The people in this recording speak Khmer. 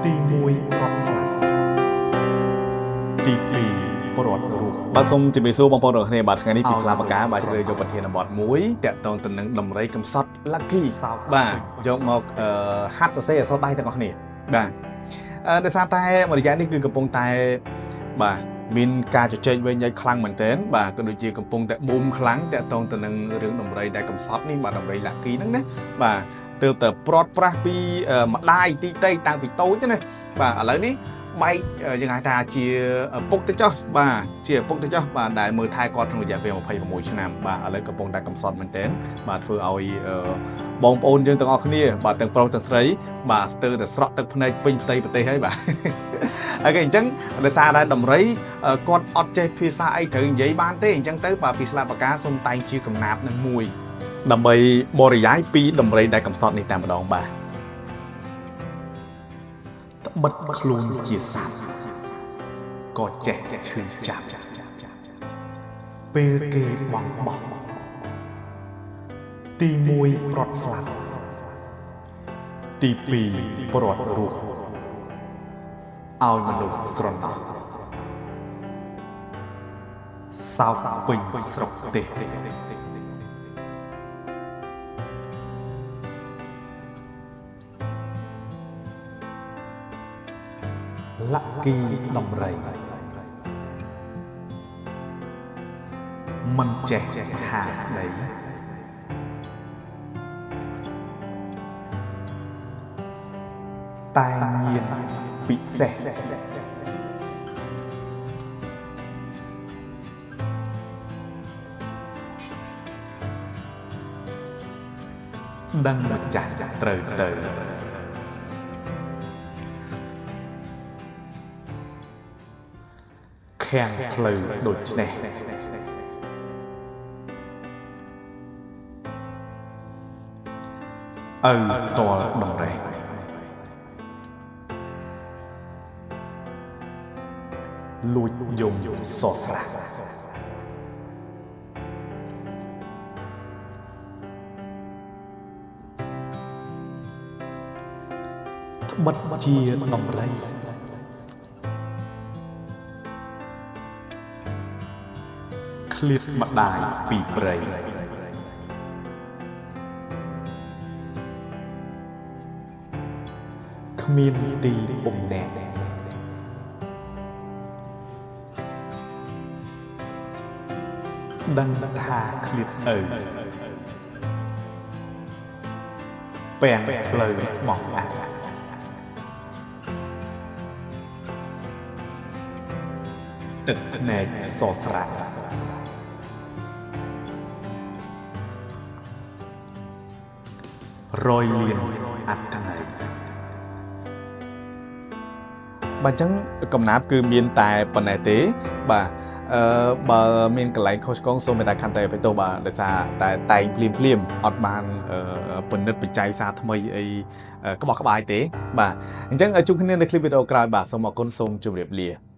ទី1ប្រត់ស្លាប់ទី2ប្រត់រស់បាទសូមជម្រាបសួរបងប្អូនទាំងគ្នាបាទថ្ងៃនេះពីស្លាបកាបាទជ្រើសយកប្រធានបទមួយតាក់ទងទៅនឹងដំរីកំសត់ Lucky បាទយកមកហាត់សរសេរអក្សរដៃទាំងអស់គ្នាបាទដោយសារតែមួយរយៈនេះគឺកំពុងតែបាទមានការជជែកវែងញែកខ្លាំងមែនទែនបាទក៏ដូចជាកំពុងតែបូមខ្លាំងតាក់ទងទៅនឹងរឿងដំរីដែលកំសត់នេះបាទដំរី Lucky ហ្នឹងណាបាទទើបតែប្រត់ប្រាស់ពីម្ដាយទីតីតាំងពីតូចណាបាទឥឡូវនេះបែកយើងហៅថាជាពុកទៅចោះបាទជាពុកទៅចោះបាទដែលមើលថែគាត់ក្នុងរយៈពេល26ឆ្នាំបាទឥឡូវកំពុងតែកំសត់មែនទែនបាទធ្វើឲ្យបងប្អូនយើងទាំងអស់គ្នាបាទទាំងប្រុសទាំងស្រីបាទស្ទើរតែស្រក់ទឹកភ្នែកពេញផ្ទៃប្រទេសហើយបាទហើយគេអញ្ចឹងដោយសារតែដំរីគាត់អត់ចេះភាសាអីត្រូវនិយាយបានទេអញ្ចឹងទៅបាទពីស្លាបកាសូមតែងជាកំណាព្យនឹងមួយដើម្បីបរិយាយពីដំរីដែលកំសត់នេះតែម្ដងបាទត្បិតខ្លួនជាសត្វក៏ចេះឈឺចាប់ពេលគេបង់បោះទី1ប្រត់ស្លាប់ទី2ប្រត់រស់ឲ្យមនុស្សស្រណោះសោកពេញស្រុកទេសLucky ដំរីមិនចេះហាស្ដីតែញៀនពិសេសដឹងម្ចាស់ត្រូវទៅខាំងផ្លូវដូចនេះឪតលដំរេះលួចយំសស្រាក់ត្បិតជាដំរីឃ្លាតម្ដាយពីព្រៃគ្មានទីពំណែដឹងថាឃ្លាតឪពាំងផ្លូវមកអាក់ទឹកភ្នែកសស្រាក់រយលៀនអត្ថន័យបាទអញ្ចឹងកំណាព្យគឺមានតែប៉ុណ្ណេះទេបាទបើមានកន្លែងខុសឆ្គងសូមមេត្តាខន្តីអភ័យទោសបាទដោយសារតែតែងភ្លាមអត់បានពិនិត្យបច្ច័យសារថ្មីអីក្បោះក្បាយទេបាទអញ្ចឹងជួបគ្នានៅคลิปវីដេអូក្រោយបាទសូមអរគុណសូមជម្រាបលា